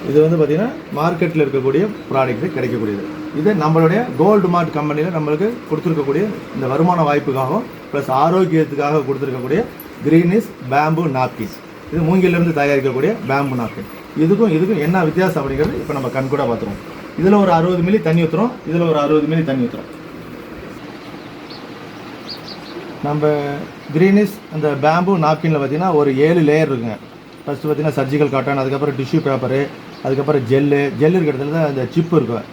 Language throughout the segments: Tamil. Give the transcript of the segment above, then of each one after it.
இது வந்து பார்த்திங்கன்னா மார்க்கெட்டில் இருக்கக்கூடிய ப்ராடக்ட்டு கிடைக்கக்கூடியது. இது நம்மளுடைய கோல்டு மார்ட் கம்பெனியில் நம்மளுக்கு கொடுத்துருக்கக்கூடிய இந்த வருமான வாய்ப்புக்காகவும் ப்ளஸ் ஆரோக்கியத்துக்காக கொடுத்துருக்கக்கூடிய கிரீனிஸ் பேம்பு நாப்கின்ஸ். இது மூங்கிலிருந்து தயாரிக்கக்கூடிய பேம்பு நாப்கின். இதுக்கும் என்ன வித்தியாசம் அப்படிங்கிறது இப்போ நம்ம கண் கூட பார்த்துருவோம். இதில் ஒரு 60 மில்லி தண்ணி ஊற்றுறோம், இதில் ஒரு 60 மில்லி தண்ணி ஊற்றுறோம். நம்ம கிரீனிஸ் அந்த பேம்பு நாப்கினில் பார்த்திங்கன்னா ஒரு 7 லேயர் இருக்குங்க. ஃபஸ்ட்டு பார்த்திங்கன்னா சர்ஜிக்கல் காட்டன், அதுக்கப்புறம் டிஷ்யூ பேப்பரு, அதுக்கப்புறம் ஜெல்லு இருக்கிற இடத்துல தான் அந்த சிப்பு இருக்கும்,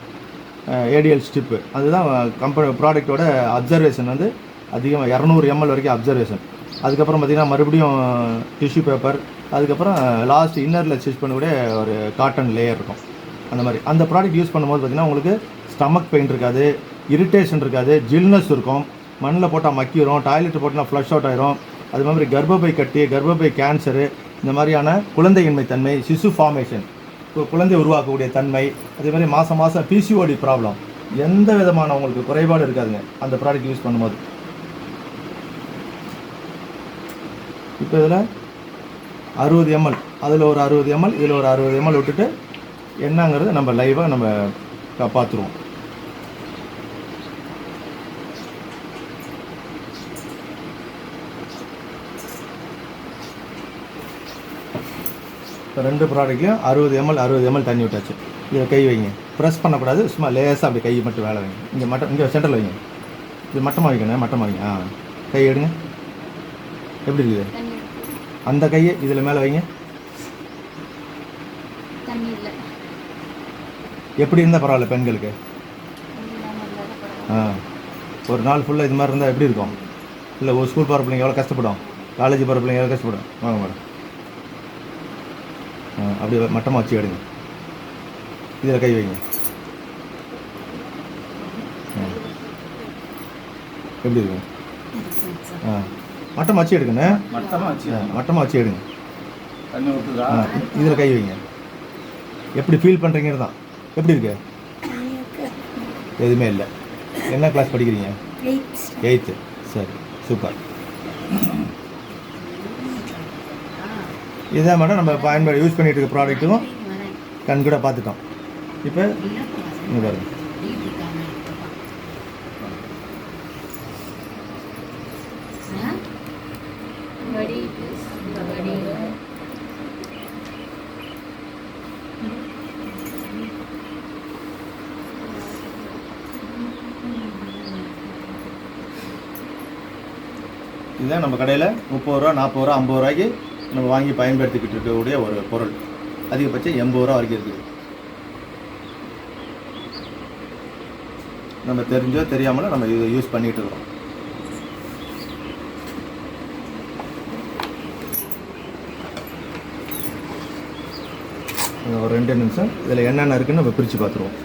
ஏடிஎல் ஸ்டிப்பு. அதுதான் கம்பெனி ப்ராடக்டோட அப்சர்வேஷன் வந்து அதிகமாக 200 ml வரைக்கும் அப்சர்வேஷன். அதுக்கப்புறம் பார்த்திங்கன்னா மறுபடியும் டிஷ்யூ பேப்பர், அதுக்கப்புறம் லாஸ்ட் இன்னரில் ஸ்டிச் பண்ணக்கூடிய ஒரு காட்டன் லேயர் இருக்கும். அந்த மாதிரி அந்த ப்ராடக்ட் யூஸ் பண்ணும்போது பார்த்திங்கன்னா உங்களுக்கு ஸ்டமக் பெயின் இருக்காது, இரிட்டேஷன் இருக்காது, ஜில்னஸ் இருக்கும். மண்ணில் போட்டால் மக்கிரும், டாய்லெட் போட்டால் ஃப்ளஷ் அவுட் ஆயிரும். அது மாதிரி கர்ப்பப்பை கட்டி, கர்ப்பப்பை கேன்சரு, இந்த மாதிரியான குழந்தையின்மை தன்மை, சிசு ஃபார்மேஷன், குழந்தை உருவாக்கக்கூடிய தன்மை, அதே மாதிரி மாதம் பிசிஓடி ப்ராப்ளம், எந்த விதமான உங்களுக்கு குறைபாடு இருக்காதுங்க அந்த ப்ராடக்ட் யூஸ் பண்ணும்போது. இப்போ இதில் 60 ml, அதில் ஒரு 60 ml, இதில் ஒரு 60 ml விட்டுட்டு என்னங்கிறது நம்ம லைவாக நம்ம பார்த்துருவோம். இப்போ 2 ப்ராடக்ட்லையும் 60 ml தண்ணி விட்டாச்சு. இதை கை வைங்க, ப்ரெஸ் பண்ணக்கூடாது, சும்மா லேசாக அப்படி கை மட்டும் வேலை வைங்க. இங்கே சென்டரில் வைங்க, இது மட்டமாக வைக்கணும், மட்டமாக வைங்க. கை எடுங்க, எப்படி இருக்குது அந்த கையை இதில் மேலே வைங்க. எப்படி இருந்தால் பரவாயில்ல பெண்களுக்கு. ஒரு நாள் ஃபுல்லாக இது மாதிரி இருந்தால் எப்படி இருக்கும்? இல்லை ஒரு ஸ்கூல் போகிற பிள்ளைங்க எவ்வளோ கஷ்டப்படும், காலேஜ் போகிற பிள்ளைங்க எவ்வளோ கஷ்டப்படும். வாங்க மேடம், அப்படி மட்டமாக வச்சு எடுங்க, இதில் கை வைங்க. எப்படி இருக்கும்? மட்டமாக வச்சு எடுக்குண்ணே, மட்டமாக வச்சு எடுங்க. இதில் கை வைங்க. எப்படி ஃபீல் பண்ணுறீங்கிறது தான். எப்படி இருக்கு? எதுவுமே இல்லை. என்ன கிளாஸ் படிக்கிறீங்க? 8th. சரி, சூப்பர். இதுதான் மேடம் நம்ம பயன்பாடு யூஸ் பண்ணிகிட்டு இருக்க ப்ராடக்ட்டும் கண் கூட பார்த்துட்டோம். இப்போ இங்கே பாருங்கள், இதுதான் நம்ம கடையில் 30 ரூபா, 40 ரூபா, 50 ரூபாய்க்கு நம்ம வாங்கி பயன்படுத்திக்கிட்டு இருக்கக்கூடிய ஒரு பொருள். அதிகபட்சம் 80 ரூபா வரைக்கும் இருக்குது. நம்ம தெரிஞ்சோ தெரியாமலோ நம்ம இதை யூஸ் பண்ணிகிட்டு இருக்கோம். ஒரு 2 நிமிஷம் இதில் என்னென்ன இருக்குன்னு நம்ம பிரித்து பார்த்துருவோம்.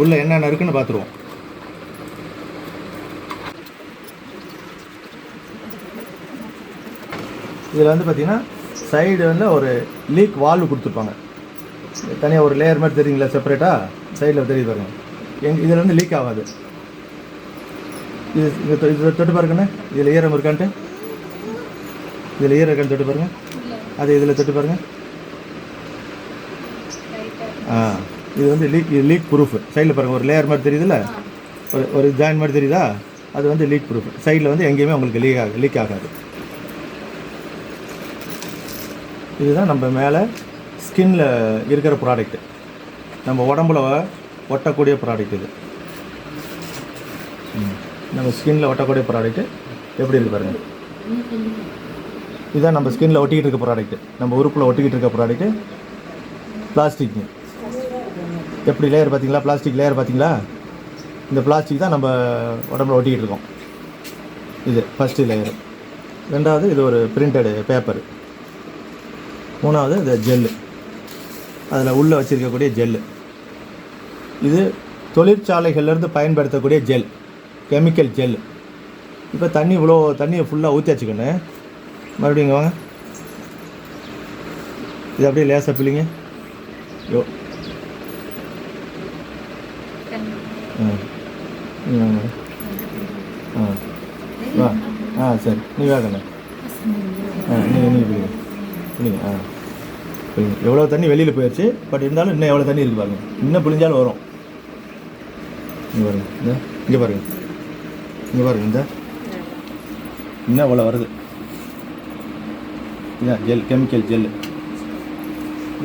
உள்ள என்னென்ன இருக்குன்னு பார்த்துருவோம். இதில் வந்து பார்த்தீங்கன்னா சைடு வந்து ஒரு லீக் வால்வு கொடுத்துருப்பாங்க. தனியாக ஒரு லேயர் மாதிரி தெரியுங்களா, செப்பரேட்டாக சைடில் தெரியுது பாருங்க. இதில் வந்து லீக் ஆகாது. இது தொட்டு பாருங்கண்ணே, இதில் ஈரம் இருக்கான்ட்டு, இதில் ஈரம் இருக்கான்னு தொட்டு பாருங்கள். அது இதில் தொட்டு பாருங்கள். இது வந்து லீக் ப்ரூஃப். சைடில் பாருங்கள், ஒரு லேயர் மாதிரி தெரியுதுல்ல, ஒரு ஜாயின் மாதிரி தெரியுதா, அது வந்து லீக் ப்ரூஃப். சைடில் வந்து எங்கேயுமே உங்களுக்கு லீக் ஆகாது. இதுதான் நம்ம மேலே ஸ்கின்னில் இருக்கிற ப்ராடக்ட்டு, நம்ம உடம்புல ஒட்டக்கூடிய ப்ராடக்ட். இது நம்ம ஸ்கின்னில் ஒட்டக்கூடிய ப்ராடக்ட்டு எப்படி இருக்குது பாருங்கள். இதுதான் நம்ம ஸ்கின்னில் ஒட்டிக்கிட்டு இருக்க ப்ராடக்ட்டு, நம்ம உறுப்பில் ஒட்டிக்கிட்டு இருக்க ப்ராடக்ட்டு. பிளாஸ்டிக்கு எப்படி லேயர் பார்த்தீங்களா, பிளாஸ்டிக் லேயர் பார்த்தீங்களா, இந்த பிளாஸ்டிக் தான் நம்ம உடம்புல ஒட்டிக்கிட்டு இருக்கோம். இது ஃபஸ்ட்டு லேயரு. ரெண்டாவது இது ஒரு பிரிண்டடு பேப்பரு. மூணாவது இது ஜெல்லு, அதில் உள்ளே வச்சுருக்கக்கூடிய ஜெல்லு. இது தொழிற்சாலைகள்லேருந்து பயன்படுத்தக்கூடிய ஜெல், கெமிக்கல் ஜெல். இப்போ இவ்வளோ தண்ணியை ஃபுல்லாக ஊற்றி வச்சுக்கணும். மறுபடியும் இங்கே வாங்க, இது அப்படியே லேசாக பிள்ளைங்க. யோ சரி நீ வேகண்ணே. நீங்கள் பிள்ளைங்க பிள்ளைங்க பிள்ளைங்க. எவ்வளோ தண்ணி வெளியில் போயிடுச்சு, பட் இருந்தாலும் இன்னும் எவ்வளோ தண்ணி இருக்குது பாருங்க. இன்னும் பிழிஞ்சாலும் வரும். இங்கே பாருங்க, இங்கே பாருங்க, இங்கே பாருங்க, இன்னும் அவ்வளோ வருது. இதான் ஜெல், கெமிக்கல் ஜெல்லு.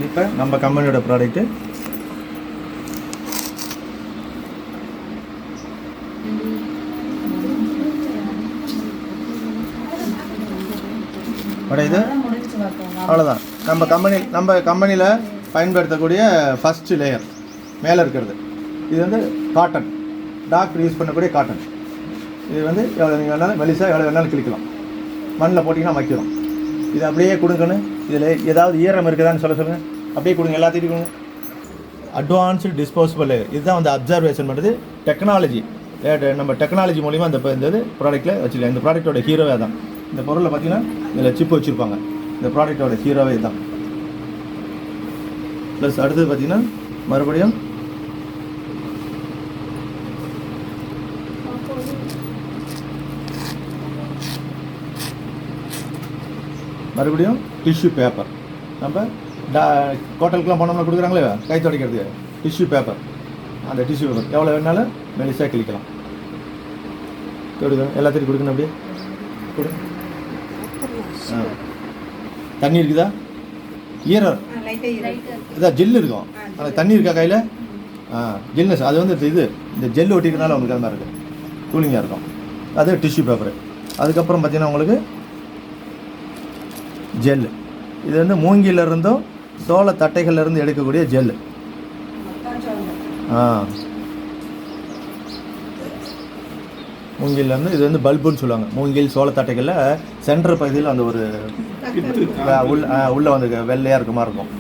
இப்போ நம்ம கம்பெனியோட ப்ராடக்ட்டு. இது அவ்வளோதான். நம்ம கம்பெனியில் பயன்படுத்தக்கூடிய ஃபஸ்ட்டு லேயர் மேலே இருக்கிறது. இது வந்து காட்டன், டாக்டர் யூஸ் பண்ணக்கூடிய காட்டன். இது வந்து எவ்வளோ நீங்கள் வேணாலும் மெலிசாக எவ்வளோ வேணாலும் கிளிக்கலாம். மண்ணில் போட்டிங்கன்னா வைக்கிறோம். இது அப்படியே கொடுங்கன்னு. இதில் ஏதாவது ஈரம் இருக்குதான்னு சொல்லுங்கள். அப்படியே கொடுங்க, எல்லாத்தையும் கொடுங்க. Advanced disposable layer. இதுதான் வந்து அப்சர்வேஷன் பண்ணுறது. டெக்னாலஜி, நம்ம டெக்னாலஜி மூலிமா இந்த ப்ராடக்ட்டில் வச்சுருக்கேன். இந்த ப்ராடக்டோட ஹீரோவே தான். இந்த பொருளை பார்த்தீங்கன்னா இதில் சிப்பு வச்சுருப்பாங்க. இந்த ப்ராடக்டோட ஹீரோவே தான். ப்ளஸ் அடுத்தது பார்த்தீங்கன்னா மறுபடியும் டிஷ்யூ பேப்பர். நம்ம ஹோட்டலுக்குலாம் போனோம்னா கொடுக்குறாங்களே கை துடைக்கிறதுக்கு டிஷ்யூ பேப்பர். அந்த டிஷ்யூ பேப்பர் எவ்வளோ வேணாலும் மெலிசாக கிளிக்கலாம். கொடுக்கணும், எல்லாத்தையும் கொடுக்கணும். அப்படியே கொடுங்க. தண்ணி இருக்குதா? ஈரம் இதான் ஜெல்லு இருக்கும். அந்த தண்ணி இருக்கா கையில்? ஜெல்னஸ். அது வந்து இந்த ஜெல் ஒட்டிக்கிறதுனால உங்களுக்கு அது மாதிரி இருக்குது, கூலிங்காக இருக்கும். அது டிஷ்யூ பேப்பரு. அதுக்கப்புறம் பார்த்தீங்கன்னா உங்களுக்கு ஜெல்லு. இது வந்து மூங்கிலிருந்தும் சோள தட்டைகள்லேருந்து எடுக்கக்கூடிய ஜெல்லு. மூங்கிலேருந்து இது வந்து பல்புன்னு சொல்லுவாங்க. மூங்கில் சோள தட்டைகளில் சென்டர் பகுதியில் அந்த ஒரு உள்ளே வந்து வெள்ளையாக இருக்க மாதிரி இருக்கும்.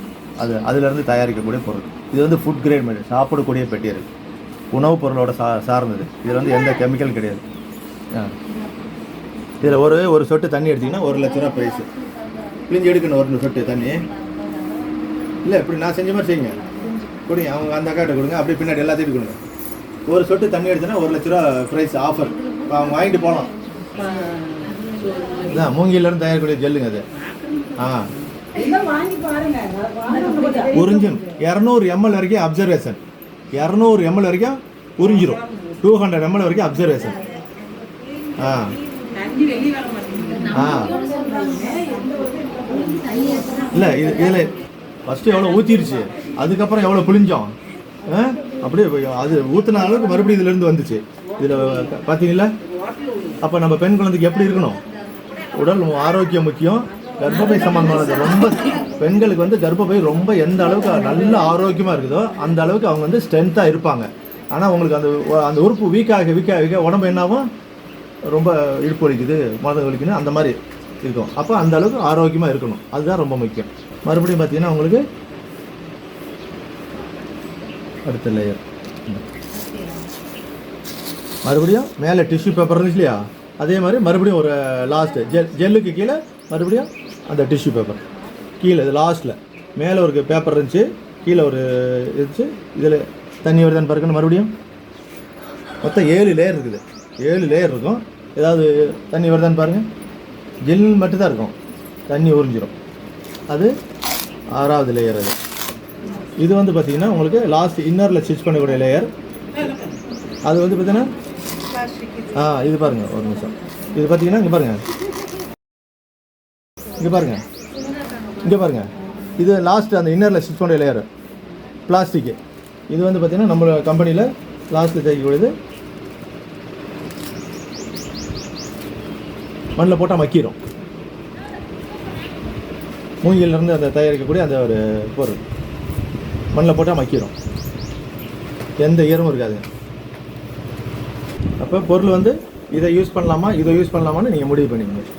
அதுலேருந்து தயாரிக்கக்கூடிய பொருள். இது வந்து ஃபுட் கிரேட் மெட்டீரியல், சாப்பிடக்கூடிய மெட்டீரியல், உணவுப் பொருளோட சார்ந்தது. இதில் வந்து எந்த கெமிக்கல் கிடையாது. இதில் ஒரு சொட்டு தண்ணி எடுத்திங்கன்னா 1 லட்ச ரூபா ப்ரைஸு. பிழிஞ்சு எடுக்கணும் 1 சொட்டு தண்ணி. இல்லை இப்படி நான் செஞ்ச மாதிரி செய்யுங்க. கொடுங்க, அவங்க அந்த அக்காட்ட கொடுங்க. அப்படியே பின்னாடி எல்லாத்தையும் கொடுங்க. 1 சொட்டு தண்ணி எடுத்தோன்னா 1 லட்ச ரூபா ப்ரைஸ் ஆஃபர். அவங்க வாங்கிட்டு போகலாம். இதான் மூங்கிலேருந்து தயாரிக்கக்கூடிய ஜெல்லுங்க அது. உறிஞ்சும் 200 ml வரைக்கும் அப்சர்வேஷன். 200 ml வரைக்கும் உறிஞ்சிரும். 200 ml வரைக்கும் அப்சர்வேஷன். இல்லை இதில் ஃபஸ்ட்டு எவ்வளோ ஊற்றிருச்சு, அதுக்கப்புறம் எவ்வளோ புளிஞ்சோம். அப்படியே அது ஊற்றின அளவுக்கு மறுபடியும் இதிலேருந்து வந்துச்சு. இதில் பார்த்தீங்களா? அப்போ நம்ம பெண் குழந்தைக்கு எப்படி இருக்கணும்? உடல் ஆரோக்கியம் முக்கியம். கர்ப்பப்பை சம்பந்தமானது ரொம்ப பெண்களுக்கு வந்து கர்ப்பப்பை ரொம்ப எந்த அளவுக்கு நல்ல ஆரோக்கியமாக இருக்குதோ அந்த அளவுக்கு அவங்க வந்து ஸ்ட்ரென்த்தாக இருப்பாங்க. ஆனால் உங்களுக்கு அந்த உறுப்பு வீக்காக உடம்பு என்னாகும், ரொம்ப இடுப்பு வலிக்குது, மதம் வலிக்குன்னு அந்த மாதிரி இருக்கும். அப்போ அந்த அளவுக்கு ஆரோக்கியமாக இருக்கணும். அதுதான் ரொம்ப முக்கியம். மறுபடியும் பார்த்தீங்கன்னா உங்களுக்கு அடுத்த லேயர். மறுபடியும் மேலே டிஷ்யூ பேப்பர் இருந்துச்சு இல்லையா, அதே மாதிரி மறுபடியும் ஒரு லாஸ்ட்டு ஜெல்லுக்கு கீழே மறுபடியும் அந்த டிஷ்யூ பேப்பர் கீழே. இது லாஸ்ட்டில் மேலே ஒரு பேப்பர் இருந்துச்சு, கீழே ஒரு இருந்துச்சு. இதில் தண்ணி வருதான்னு பாருங்கன்னு மறுபடியும் மொத்தம் 7 லேயர் இருக்குது. 7 லேயர் இருக்கும். ஏதாவது தண்ணி வருதான்னு பாருங்கள். ஜெல் மட்டும்தான் இருக்கும், தண்ணி உறிஞ்சிடும். அது 6வது லேயர். இது வந்து பார்த்திங்கன்னா உங்களுக்கு லாஸ்ட் இன்னரில் ஸ்டிச் பண்ணக்கூடிய லேயர். அது வந்து பார்த்தீங்கன்னா இது பாருங்கள், ஒரு நிமிஷம். இது பார்த்தீங்கன்னா இங்கே பாருங்கள், இங்கே பாருங்கள். இது லாஸ்ட்டு அந்த இன்னரில் ஸ்டிச் பண்ணுற லேயர் பிளாஸ்டிக்கு. இது வந்து பார்த்திங்கன்னா நம்ம கம்பெனியில் லாஸ்ட்டில் தைக்கக்கூடியது. மண்ணில் போட்டால் மக்கிரும். மூங்கிலிருந்து அந்த தயாரிக்கக்கூடிய அந்த ஒரு பொருள் மண்ணில் போட்டால் மக்கிரும், எந்த ஈரமும் இருக்காது. அப்போ பொருள் வந்து இதை யூஸ் பண்ணலாமா இதை யூஸ் பண்ணலாமான்னு நீங்கள் முடிவு பண்ணிக்கணும்.